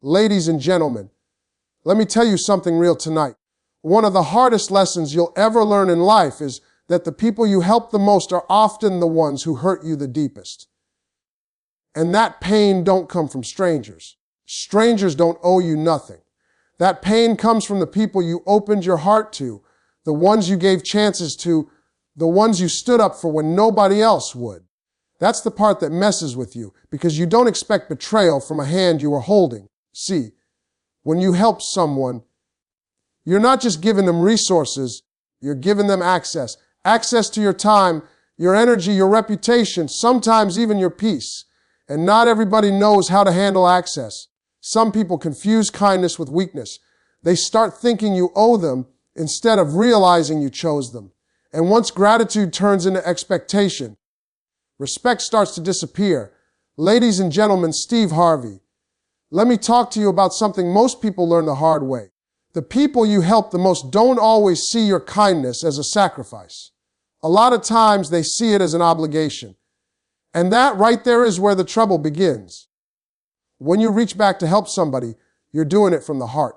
Ladies and gentlemen, let me tell you something real tonight. One of the hardest lessons you'll ever learn in life is that the people you help the most are often the ones who hurt you the deepest. And that pain don't come from strangers. Strangers don't owe you nothing. That pain comes from the people you opened your heart to, the ones you gave chances to, the ones you stood up for when nobody else would. That's the part that messes with you, because you don't expect betrayal from a hand you were holding. See, when you help someone, you're not just giving them resources, you're giving them access. Access to your time, your energy, your reputation, sometimes even your peace. And not everybody knows how to handle access. Some people confuse kindness with weakness. They start thinking you owe them instead of realizing you chose them. And once gratitude turns into expectation, respect starts to disappear. Ladies and gentlemen, Steve Harvey. Let me talk to you about something most people learn the hard way. The people you help the most don't always see your kindness as a sacrifice. A lot of times they see it as an obligation. And that right there is where the trouble begins. When you reach back to help somebody, you're doing it from the heart.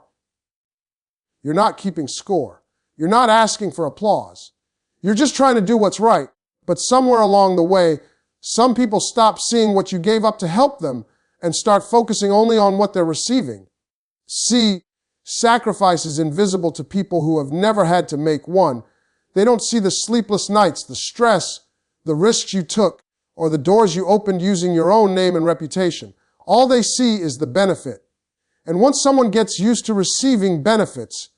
You're not keeping score. You're not asking for applause. You're just trying to do what's right. But somewhere along the way, some people stop seeing what you gave up to help them and start focusing only on what they're receiving. See, sacrifice is invisible to people who have never had to make one. They don't see the sleepless nights, the stress, the risks you took, or the doors you opened using your own name and reputation. All they see is the benefit. And once someone gets used to receiving benefits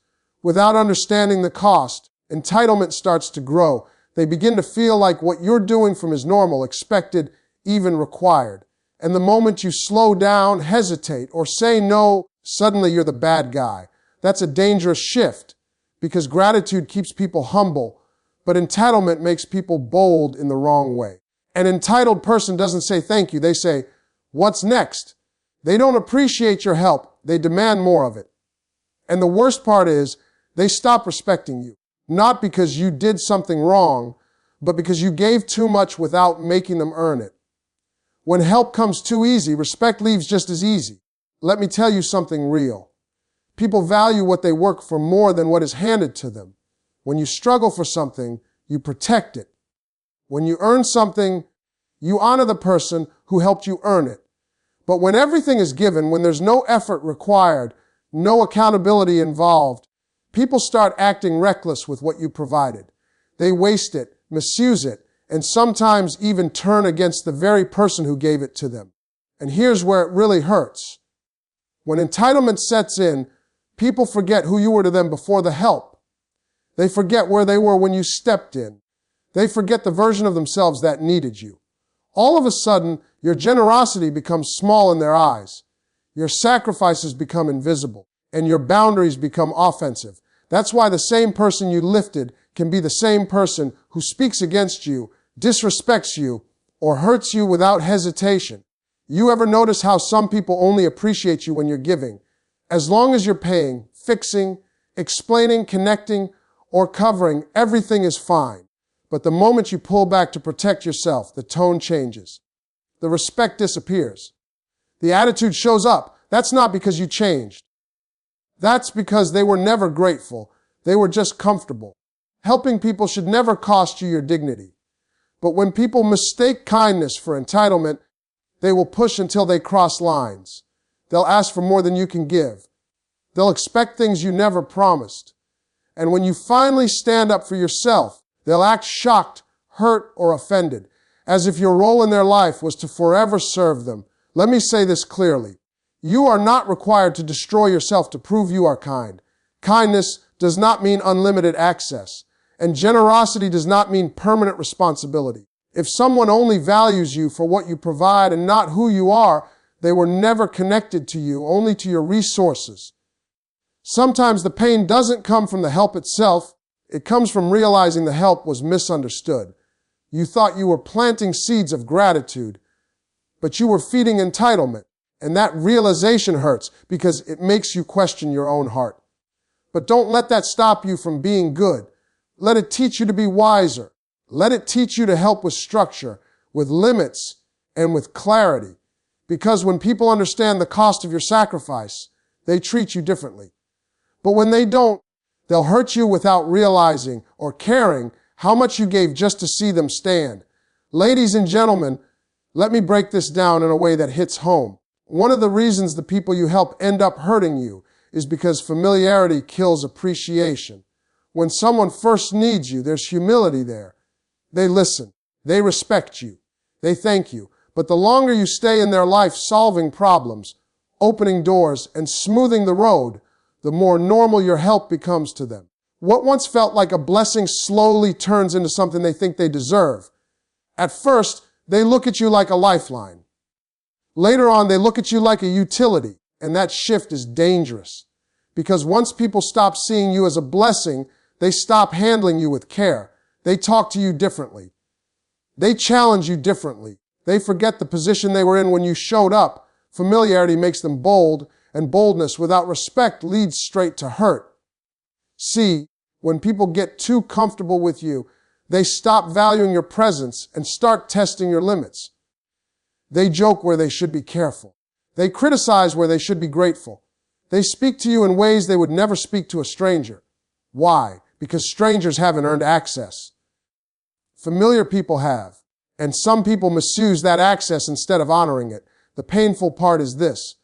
without understanding the cost, entitlement starts to grow. They begin to feel like what you're doing from is normal, expected, even required. And the moment you slow down, hesitate, or say no, suddenly you're the bad guy. That's a dangerous shift, because gratitude keeps people humble, but entitlement makes people bold in the wrong way. An entitled person doesn't say thank you. They say, what's next? They don't appreciate your help. They demand more of it. And the worst part is, they stop respecting you. Not because you did something wrong, but because you gave too much without making them earn it. When help comes too easy, respect leaves just as easy. Let me tell you something real. People value what they work for more than what is handed to them. When you struggle for something, you protect it. When you earn something, you honor the person who helped you earn it. But when everything is given, when there's no effort required, no accountability involved, people start acting reckless with what you provided. They waste it, misuse it, and sometimes even turn against the very person who gave it to them. And here's where it really hurts. When entitlement sets in, people forget who you were to them before the help. They forget where they were when you stepped in. They forget the version of themselves that needed you. All of a sudden, your generosity becomes small in their eyes. Your sacrifices become invisible, and your boundaries become offensive. That's why the same person you lifted can be the same person who speaks against you, disrespects you, or hurts you without hesitation. You ever notice how some people only appreciate you when you're giving? As long as you're paying, fixing, explaining, connecting, or covering, everything is fine. But the moment you pull back to protect yourself, the tone changes. The respect disappears. The attitude shows up. That's not because you changed. That's because they were never grateful. They were just comfortable. Helping people should never cost you your dignity. But when people mistake kindness for entitlement, they will push until they cross lines. They'll ask for more than you can give. They'll expect things you never promised. And when you finally stand up for yourself, they'll act shocked, hurt, or offended, as if your role in their life was to forever serve them. Let me say this clearly. You are not required to destroy yourself to prove you are kind. Kindness does not mean unlimited access, and generosity does not mean permanent responsibility. If someone only values you for what you provide and not who you are, they were never connected to you, only to your resources. Sometimes the pain doesn't come from the help itself. It comes from realizing the help was misunderstood. You thought you were planting seeds of gratitude, but you were feeding entitlement. And that realization hurts because it makes you question your own heart. But don't let that stop you from being good. Let it teach you to be wiser. Let it teach you to help with structure, with limits, and with clarity. Because when people understand the cost of your sacrifice, they treat you differently. But when they don't, they'll hurt you without realizing or caring how much you gave just to see them stand. Ladies and gentlemen, let me break this down in a way that hits home. One of the reasons the people you help end up hurting you is because familiarity kills appreciation. When someone first needs you, there's humility there. They listen. They respect you. They thank you. But the longer you stay in their life solving problems, opening doors, and smoothing the road, the more normal your help becomes to them. What once felt like a blessing slowly turns into something they think they deserve. At first, they look at you like a lifeline. Later on, they look at you like a utility, and that shift is dangerous. Because once people stop seeing you as a blessing, they stop handling you with care. They talk to you differently. They challenge you differently. They forget the position they were in when you showed up. Familiarity makes them bold, and boldness without respect leads straight to hurt. See, when people get too comfortable with you, they stop valuing your presence and start testing your limits. They joke where they should be careful. They criticize where they should be grateful. They speak to you in ways they would never speak to a stranger. Why? Because strangers haven't earned access. Familiar people have, and some people misuse that access instead of honoring it. The painful part is this.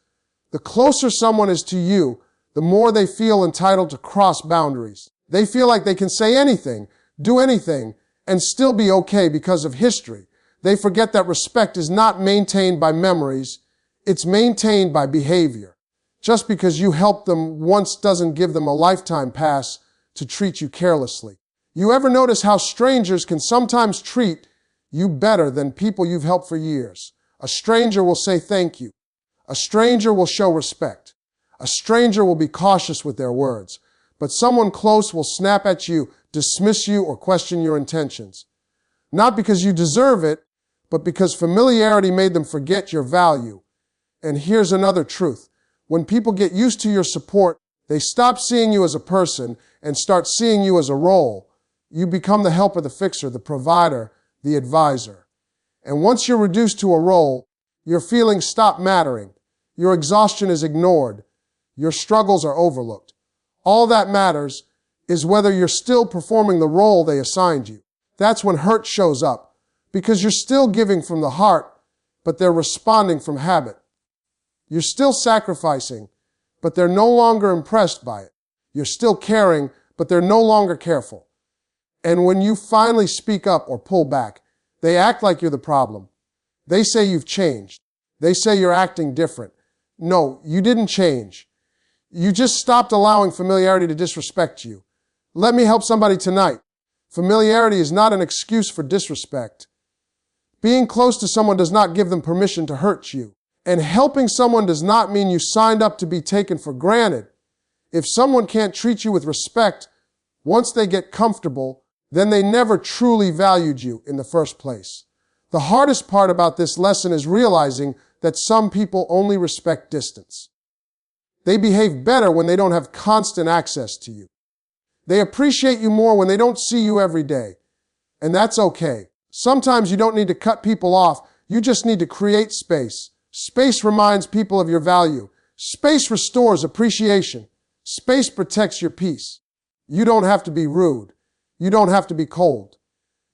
The closer someone is to you, the more they feel entitled to cross boundaries. They feel like they can say anything, do anything, and still be okay because of history. They forget that respect is not maintained by memories, it's maintained by behavior. Just because you helped them once doesn't give them a lifetime pass to treat you carelessly. You ever notice how strangers can sometimes treat you better than people you've helped for years? A stranger will say thank you. A stranger will show respect. A stranger will be cautious with their words. But someone close will snap at you, dismiss you, or question your intentions. Not because you deserve it, but because familiarity made them forget your value. And here's another truth. When people get used to your support, they stop seeing you as a person and start seeing you as a role. You become the helper, the fixer, the provider, the advisor. And once you're reduced to a role, your feelings stop mattering. Your exhaustion is ignored. Your struggles are overlooked. All that matters is whether you're still performing the role they assigned you. That's when hurt shows up, because you're still giving from the heart, but they're responding from habit. You're still sacrificing, but they're no longer impressed by it. You're still caring, but they're no longer careful. And when you finally speak up or pull back, they act like you're the problem. They say you've changed. They say you're acting different. No, you didn't change. You just stopped allowing familiarity to disrespect you. Let me help somebody tonight. Familiarity is not an excuse for disrespect. Being close to someone does not give them permission to hurt you. And helping someone does not mean you signed up to be taken for granted. If someone can't treat you with respect, once they get comfortable, then they never truly valued you in the first place. The hardest part about this lesson is realizing that some people only respect distance. They behave better when they don't have constant access to you. They appreciate you more when they don't see you every day. And that's okay. Sometimes you don't need to cut people off. You just need to create space. Space reminds people of your value. Space restores appreciation. Space protects your peace. You don't have to be rude. You don't have to be cold.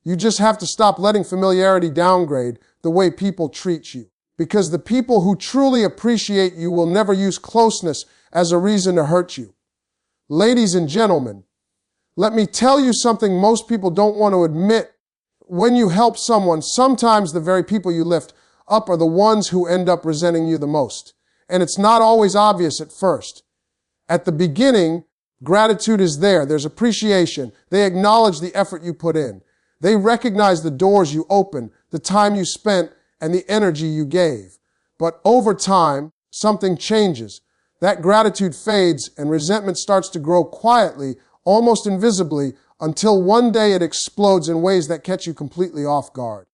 You just have to stop letting familiarity downgrade the way people treat you. Because the people who truly appreciate you will never use closeness as a reason to hurt you. Ladies and gentlemen, let me tell you something most people don't want to admit. When you help someone, sometimes the very people you lift up are the ones who end up resenting you the most. And it's not always obvious at first. At the beginning, gratitude is there. There's appreciation. They acknowledge the effort you put in. They recognize the doors you opened, the time you spent, and the energy you gave. But over time, something changes. That gratitude fades and resentment starts to grow quietly, almost invisibly, until one day it explodes in ways that catch you completely off guard.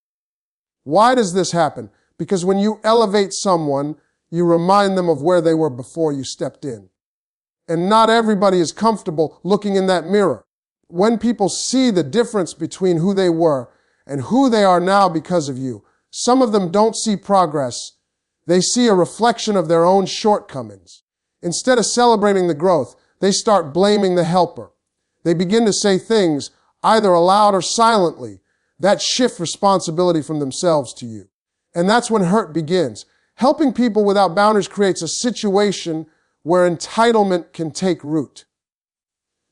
Why does this happen? Because when you elevate someone, you remind them of where they were before you stepped in. And not everybody is comfortable looking in that mirror. When people see the difference between who they were and who they are now because of you, some of them don't see progress. They see a reflection of their own shortcomings. Instead of celebrating the growth, they start blaming the helper. They begin to say things, either aloud or silently, that shift responsibility from themselves to you. And that's when hurt begins. Helping people without boundaries creates a situation where entitlement can take root.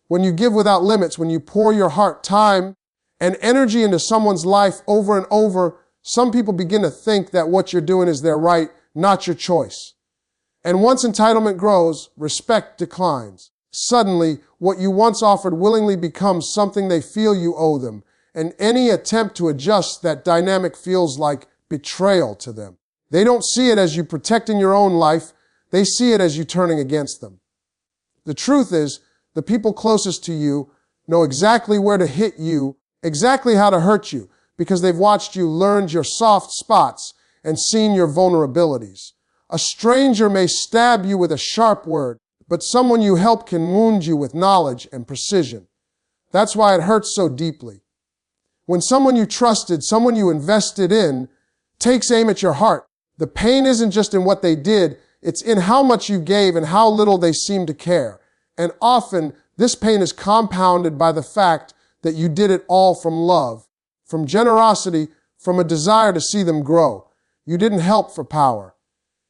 When you give without limits, when you pour your heart, time, and energy into someone's life over and over, some people begin to think that what you're doing is their right, not your choice. And once entitlement grows, respect declines. Suddenly, what you once offered willingly becomes something they feel you owe them, and any attempt to adjust that dynamic feels like betrayal to them. They don't see it as you protecting your own life, they see it as you turning against them. The truth is, the people closest to you know exactly where to hit you, exactly how to hurt you, because they've watched you, learned your soft spots, and seen your vulnerabilities. A stranger may stab you with a sharp word, but someone you help can wound you with knowledge and precision. That's why it hurts so deeply. When someone you trusted, someone you invested in, takes aim at your heart, the pain isn't just in what they did, it's in how much you gave and how little they seem to care. And often, this pain is compounded by the fact that you did it all from love, from generosity, from a desire to see them grow. You didn't help for power.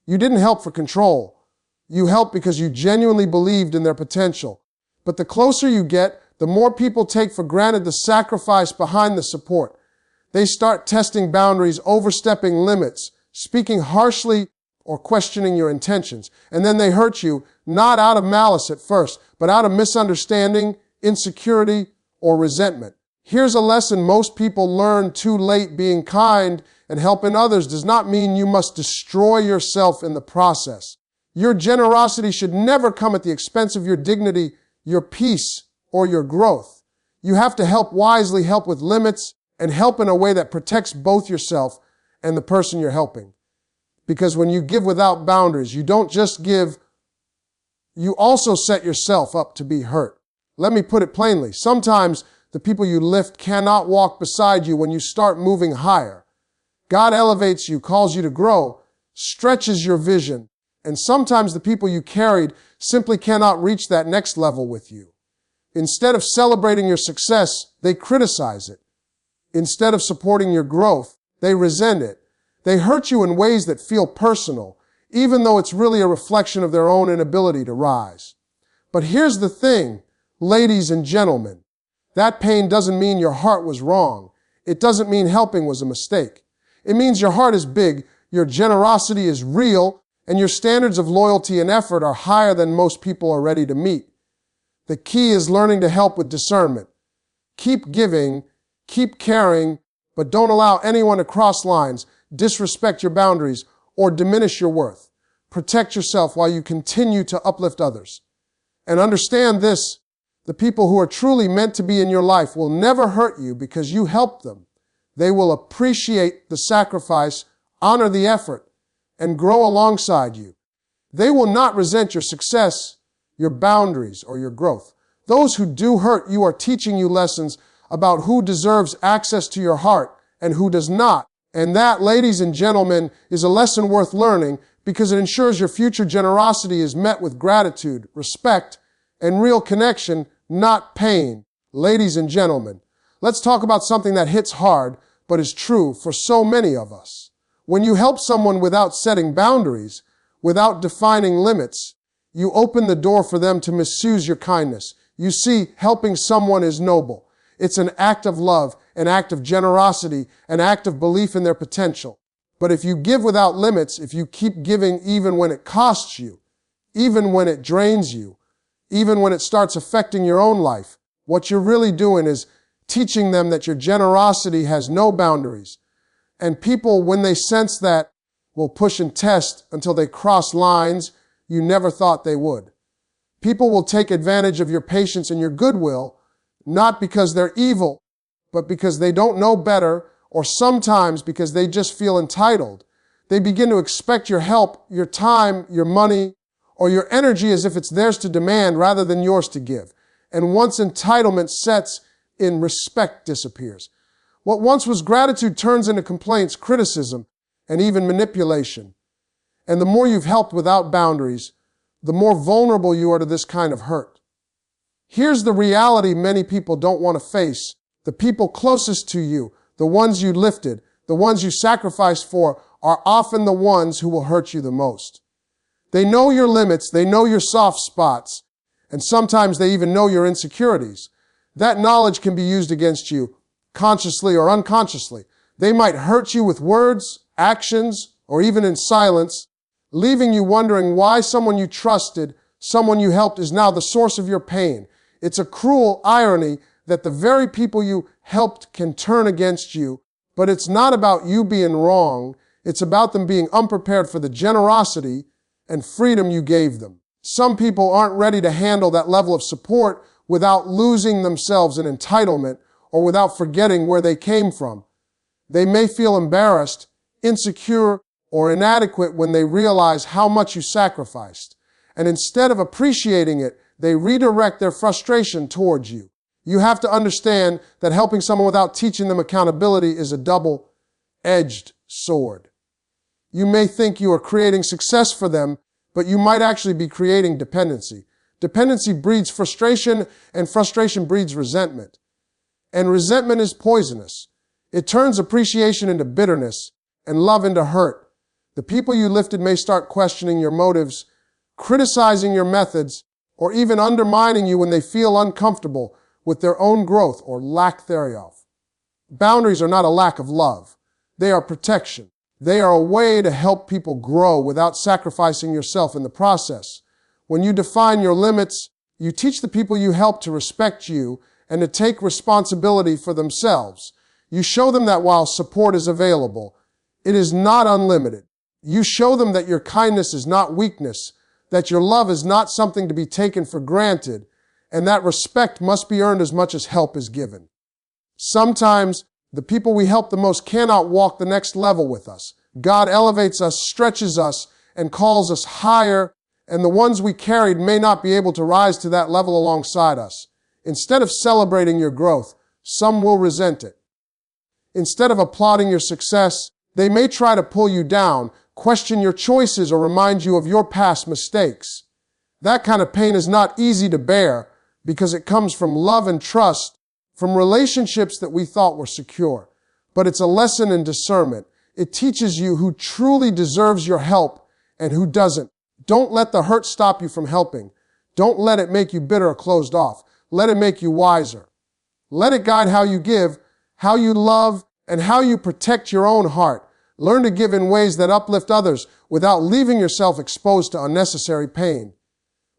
You didn't help for control. You helped because you genuinely believed in their potential. But the closer you get, the more people take for granted the sacrifice behind the support. They start testing boundaries, overstepping limits, speaking harshly or questioning your intentions. And then they hurt you, not out of malice at first, but out of misunderstanding, insecurity, or resentment. Here's a lesson most people learn too late. Being kind and helping others does not mean you must destroy yourself in the process. Your generosity should never come at the expense of your dignity, your peace, or your growth. You have to help wisely, help with limits, and help in a way that protects both yourself and the person you're helping. Because when you give without boundaries, you don't just give, you also set yourself up to be hurt. Let me put it plainly. Sometimes the people you lift cannot walk beside you when you start moving higher. God elevates you, calls you to grow, stretches your vision, and sometimes the people you carried simply cannot reach that next level with you. Instead of celebrating your success, they criticize it. Instead of supporting your growth, they resent it. They hurt you in ways that feel personal, even though it's really a reflection of their own inability to rise. But here's the thing, ladies and gentlemen, that pain doesn't mean your heart was wrong. It doesn't mean helping was a mistake. It means your heart is big, your generosity is real, and your standards of loyalty and effort are higher than most people are ready to meet. The key is learning to help with discernment. Keep giving, keep caring, but don't allow anyone to cross lines, disrespect your boundaries, or diminish your worth. Protect yourself while you continue to uplift others. And understand this, the people who are truly meant to be in your life will never hurt you because you helped them. They will appreciate the sacrifice, honor the effort, and grow alongside you. They will not resent your success, your boundaries, or your growth. Those who do hurt you are teaching you lessons about who deserves access to your heart and who does not. And that, ladies and gentlemen, is a lesson worth learning because it ensures your future generosity is met with gratitude, respect, and real connection, not pain. Ladies and gentlemen, let's talk about something that hits hard but is true for so many of us. When you help someone without setting boundaries, without defining limits, you open the door for them to misuse your kindness. You see, helping someone is noble. It's an act of love, an act of generosity, an act of belief in their potential. But if you give without limits, if you keep giving even when it costs you, even when it drains you, even when it starts affecting your own life, what you're really doing is teaching them that your generosity has no boundaries. And people, when they sense that, will push and test until they cross lines you never thought they would. People will take advantage of your patience and your goodwill, not because they're evil, but because they don't know better, or sometimes because they just feel entitled. They begin to expect your help, your time, your money, or your energy as if it's theirs to demand rather than yours to give. And once entitlement sets in, respect disappears. What once was gratitude turns into complaints, criticism, and even manipulation. And the more you've helped without boundaries, the more vulnerable you are to this kind of hurt. Here's the reality many people don't want to face. The people closest to you, the ones you lifted, the ones you sacrificed for, are often the ones who will hurt you the most. They know your limits, they know your soft spots, and sometimes they even know your insecurities. That knowledge can be used against you, consciously or unconsciously. They might hurt you with words, actions, or even in silence, leaving you wondering why someone you trusted, someone you helped, is now the source of your pain. It's a cruel irony that the very people you helped can turn against you, but it's not about you being wrong. It's about them being unprepared for the generosity and freedom you gave them. Some people aren't ready to handle that level of support without losing themselves in entitlement or without forgetting where they came from. They may feel embarrassed, insecure, or inadequate when they realize how much you sacrificed. And instead of appreciating it, they redirect their frustration towards you. You have to understand that helping someone without teaching them accountability is a double-edged sword. You may think you are creating success for them, but you might actually be creating dependency. Dependency breeds frustration, and frustration breeds resentment. And resentment is poisonous. It turns appreciation into bitterness and love into hurt. The people you lifted may start questioning your motives, criticizing your methods, or even undermining you when they feel uncomfortable with their own growth or lack thereof. Boundaries are not a lack of love. They are protection. They are a way to help people grow without sacrificing yourself in the process. When you define your limits, you teach the people you help to respect you and to take responsibility for themselves. You show them that while support is available, it is not unlimited. You show them that your kindness is not weakness, that your love is not something to be taken for granted, and that respect must be earned as much as help is given. Sometimes the people we help the most cannot walk the next level with us. God elevates us, stretches us, and calls us higher, and the ones we carried may not be able to rise to that level alongside us. Instead of celebrating your growth, some will resent it. Instead of applauding your success, they may try to pull you down, question your choices, or remind you of your past mistakes. That kind of pain is not easy to bear because it comes from love and trust, from relationships that we thought were secure. But it's a lesson in discernment. It teaches you who truly deserves your help and who doesn't. Don't let the hurt stop you from helping. Don't let it make you bitter or closed off. Let it make you wiser. Let it guide how you give, how you love, and how you protect your own heart. Learn to give in ways that uplift others without leaving yourself exposed to unnecessary pain.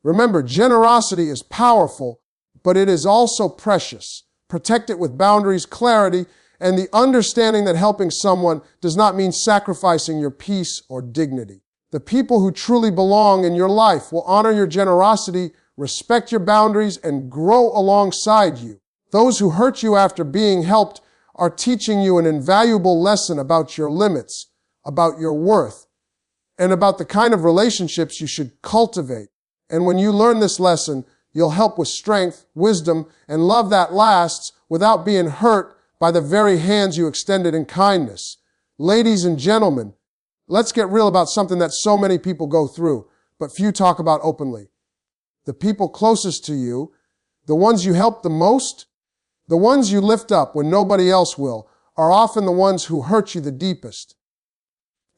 Remember, generosity is powerful, but it is also precious. Protect it with boundaries, clarity, and the understanding that helping someone does not mean sacrificing your peace or dignity. The people who truly belong in your life will honor your generosity, respect your boundaries, and grow alongside you. Those who hurt you after being helped are teaching you an invaluable lesson about your limits, about your worth, and about the kind of relationships you should cultivate. And when you learn this lesson, you'll help with strength, wisdom, and love that lasts without being hurt by the very hands you extended in kindness. Ladies and gentlemen, let's get real about something that so many people go through, but few talk about openly. The people closest to you, the ones you help the most, the ones you lift up when nobody else will, are often the ones who hurt you the deepest.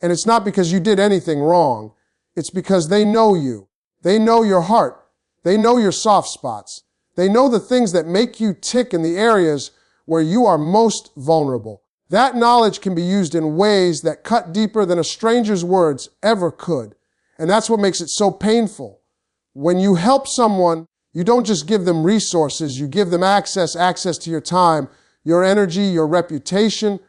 And it's not because you did anything wrong. It's because they know you. They know your heart. They know your soft spots. They know the things that make you tick in the areas where you are most vulnerable. That knowledge can be used in ways that cut deeper than a stranger's words ever could. And that's what makes it so painful. When you help someone, you don't just give them resources, you give them access to your time, your energy, your reputation,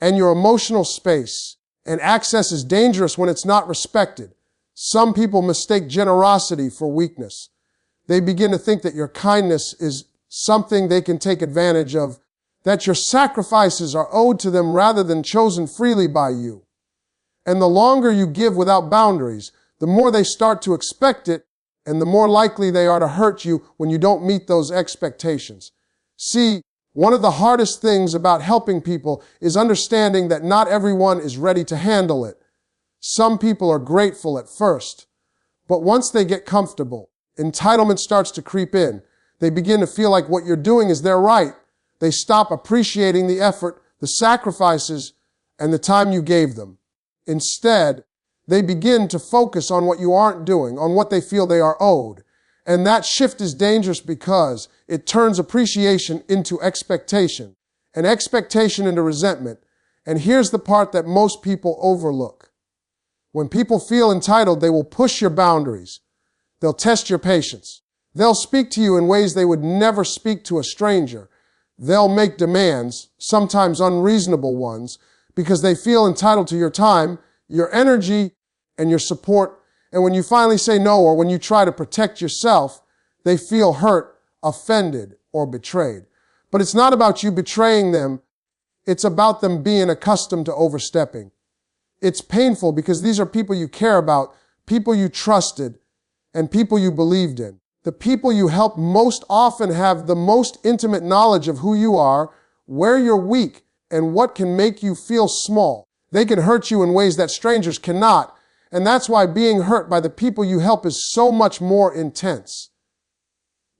and your emotional space. And access is dangerous when it's not respected. Some people mistake generosity for weakness. They begin to think that your kindness is something they can take advantage of, that your sacrifices are owed to them rather than chosen freely by you. And the longer you give without boundaries, the more they start to expect it, and the more likely they are to hurt you when you don't meet those expectations. See, one of the hardest things about helping people is understanding that not everyone is ready to handle it. Some people are grateful at first, but once they get comfortable, entitlement starts to creep in. They begin to feel like what you're doing is their right. They stop appreciating the effort, the sacrifices, and the time you gave them. Instead, they begin to focus on what you aren't doing, on what they feel they are owed. And that shift is dangerous because it turns appreciation into expectation, and expectation into resentment. And here's the part that most people overlook. When people feel entitled, they will push your boundaries. They'll test your patience. They'll speak to you in ways they would never speak to a stranger. They'll make demands, sometimes unreasonable ones, because they feel entitled to your time, your energy, and your support. And when you finally say no, or when you try to protect yourself, they feel hurt, offended, or betrayed. But it's not about you betraying them. It's about them being accustomed to overstepping. It's painful because these are people you care about, people you trusted, and people you believed in. The people you help most often have the most intimate knowledge of who you are, where you're weak, and what can make you feel small. They can hurt you in ways that strangers cannot, and that's why being hurt by the people you help is so much more intense.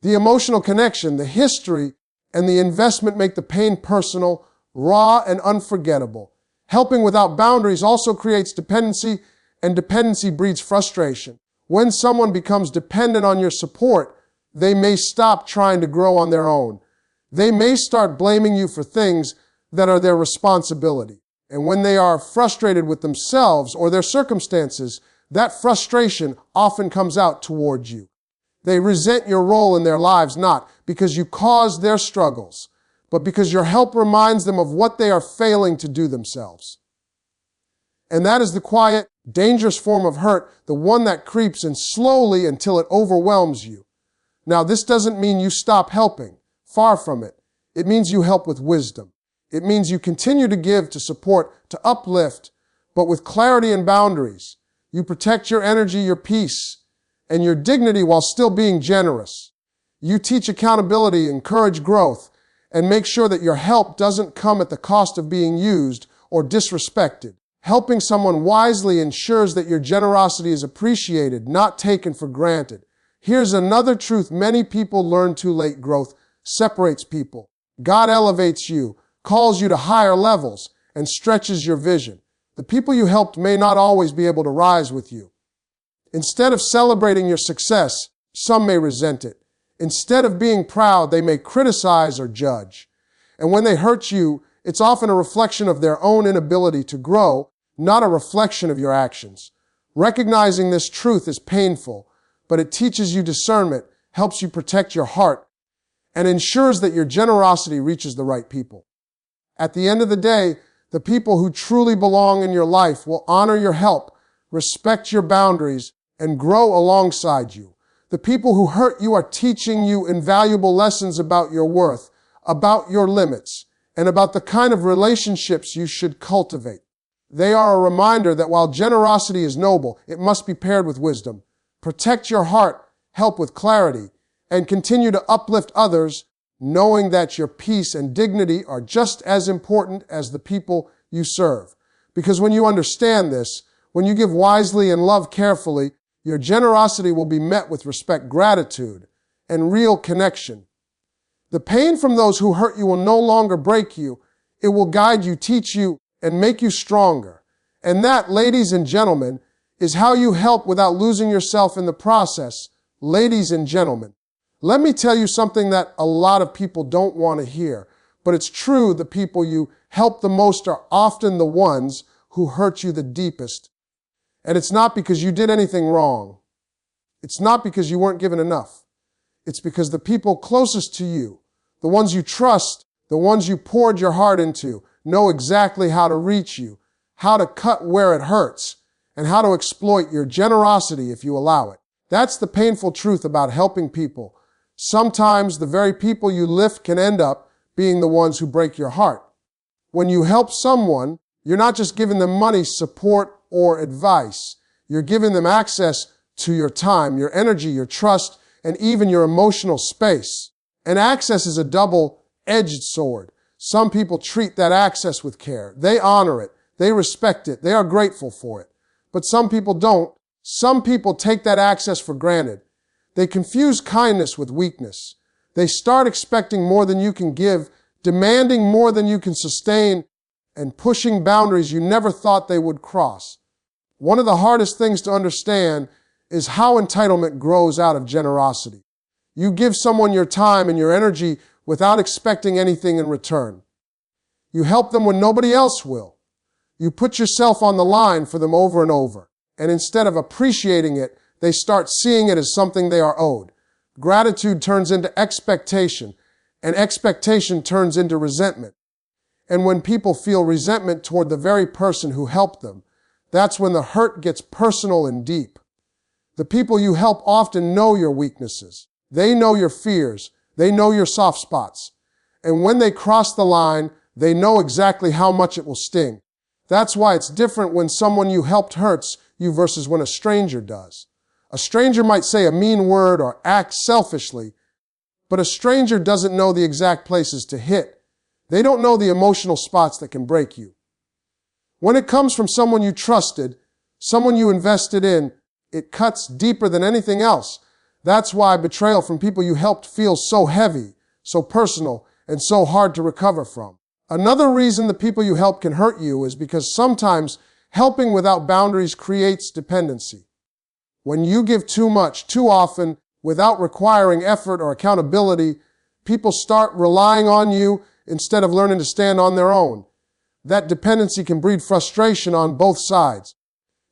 The emotional connection, the history, and the investment make the pain personal, raw, and unforgettable. Helping without boundaries also creates dependency, and dependency breeds frustration. When someone becomes dependent on your support, they may stop trying to grow on their own. They may start blaming you for things that are their responsibility. And when they are frustrated with themselves or their circumstances, that frustration often comes out towards you. They resent your role in their lives, not because you caused their struggles, but because your help reminds them of what they are failing to do themselves. And that is the quiet, dangerous form of hurt, the one that creeps in slowly until it overwhelms you. Now, this doesn't mean you stop helping. Far from it. It means you help with wisdom. It means you continue to give, to support, to uplift, but with clarity and boundaries. You protect your energy, your peace, and your dignity while still being generous. You teach accountability, encourage growth, and make sure that your help doesn't come at the cost of being used or disrespected. Helping someone wisely ensures that your generosity is appreciated, not taken for granted. Here's another truth many people learn too late. Growth separates people. God elevates you, calls you to higher levels, and stretches your vision. The people you helped may not always be able to rise with you. Instead of celebrating your success, some may resent it. Instead of being proud, they may criticize or judge. And when they hurt you, it's often a reflection of their own inability to grow, not a reflection of your actions. Recognizing this truth is painful, but it teaches you discernment, helps you protect your heart, and ensures that your generosity reaches the right people. At the end of the day, the people who truly belong in your life will honor your help, respect your boundaries, and grow alongside you. The people who hurt you are teaching you invaluable lessons about your worth, about your limits, and about the kind of relationships you should cultivate. They are a reminder that while generosity is noble, it must be paired with wisdom. Protect your heart, help with clarity, and continue to uplift others, knowing that your peace and dignity are just as important as the people you serve. Because when you understand this, when you give wisely and love carefully, your generosity will be met with respect, gratitude, and real connection. The pain from those who hurt you will no longer break you. It will guide you, teach you, and make you stronger. And that, ladies and gentlemen, is how you help without losing yourself in the process. Ladies and gentlemen, let me tell you something that a lot of people don't want to hear, but it's true. The people you help the most are often the ones who hurt you the deepest. And it's not because you did anything wrong. It's not because you weren't given enough. It's because the people closest to you, the ones you trust, the ones you poured your heart into, know exactly how to reach you, how to cut where it hurts, and how to exploit your generosity if you allow it. That's the painful truth about helping people. Sometimes the very people you lift can end up being the ones who break your heart. When you help someone, you're not just giving them money, support, or advice. You're giving them access to your time, your energy, your trust, and even your emotional space. And access is a double-edged sword. Some people treat that access with care. They honor it. They respect it. They are grateful for it. But some people don't. Some people take that access for granted. They confuse kindness with weakness. They start expecting more than you can give, demanding more than you can sustain, and pushing boundaries you never thought they would cross. One of the hardest things to understand is how entitlement grows out of generosity. You give someone your time and your energy without expecting anything in return. You help them when nobody else will. You put yourself on the line for them over and over. And instead of appreciating it, they start seeing it as something they are owed. Gratitude turns into expectation, and expectation turns into resentment. And when people feel resentment toward the very person who helped them, that's when the hurt gets personal and deep. The people you help often know your weaknesses. They know your fears. They know your soft spots. And when they cross the line, they know exactly how much it will sting. That's why it's different when someone you helped hurts you versus when a stranger does. A stranger might say a mean word or act selfishly, but a stranger doesn't know the exact places to hit. They don't know the emotional spots that can break you. When it comes from someone you trusted, someone you invested in, it cuts deeper than anything else. That's why betrayal from people you helped feels so heavy, so personal, and so hard to recover from. Another reason the people you help can hurt you is because sometimes helping without boundaries creates dependency. When you give too much, too often, without requiring effort or accountability, people start relying on you instead of learning to stand on their own. That dependency can breed frustration on both sides.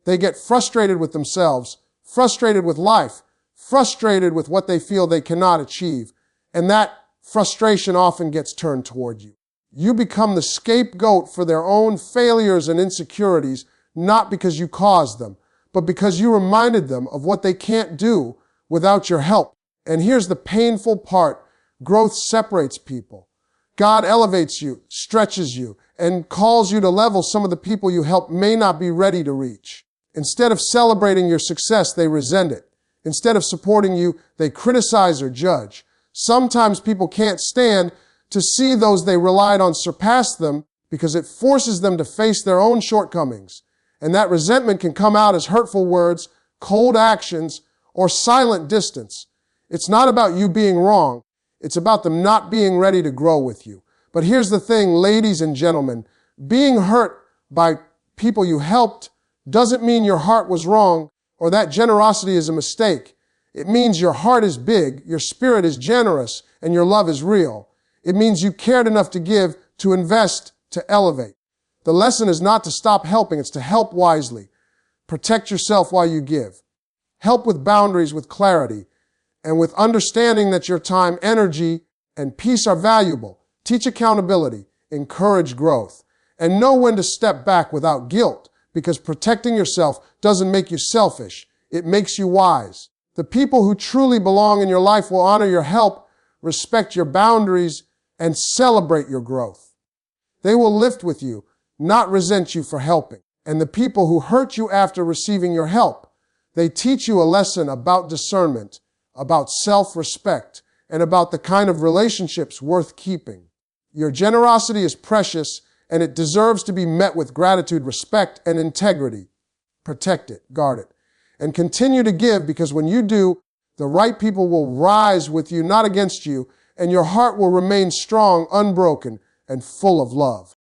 They get frustrated with themselves, frustrated with life, frustrated with what they feel they cannot achieve, and that frustration often gets turned toward you. You become the scapegoat for their own failures and insecurities, not because you caused them, but because you reminded them of what they can't do without your help. And here's the painful part. Growth separates people. God elevates you, stretches you, and calls you to levels some of the people you help may not be ready to reach. Instead of celebrating your success, they resent it. Instead of supporting you, they criticize or judge. Sometimes people can't stand to see those they relied on surpass them because it forces them to face their own shortcomings. And that resentment can come out as hurtful words, cold actions, or silent distance. It's not about you being wrong. It's about them not being ready to grow with you. But here's the thing, ladies and gentlemen, being hurt by people you helped doesn't mean your heart was wrong or that generosity is a mistake. It means your heart is big, your spirit is generous, and your love is real. It means you cared enough to give, to invest, to elevate. The lesson is not to stop helping, it's to help wisely. Protect yourself while you give. Help with boundaries, with clarity, and with understanding that your time, energy, and peace are valuable. Teach accountability, encourage growth, and know when to step back without guilt, because protecting yourself doesn't make you selfish. It makes you wise. The people who truly belong in your life will honor your help, respect your boundaries, and celebrate your growth. They will lift with you, not resent you for helping. And the people who hurt you after receiving your help, they teach you a lesson about discernment, about self-respect, and about the kind of relationships worth keeping. Your generosity is precious, and it deserves to be met with gratitude, respect, and integrity. Protect it, guard it, and continue to give, because when you do, the right people will rise with you, not against you, and your heart will remain strong, unbroken, and full of love.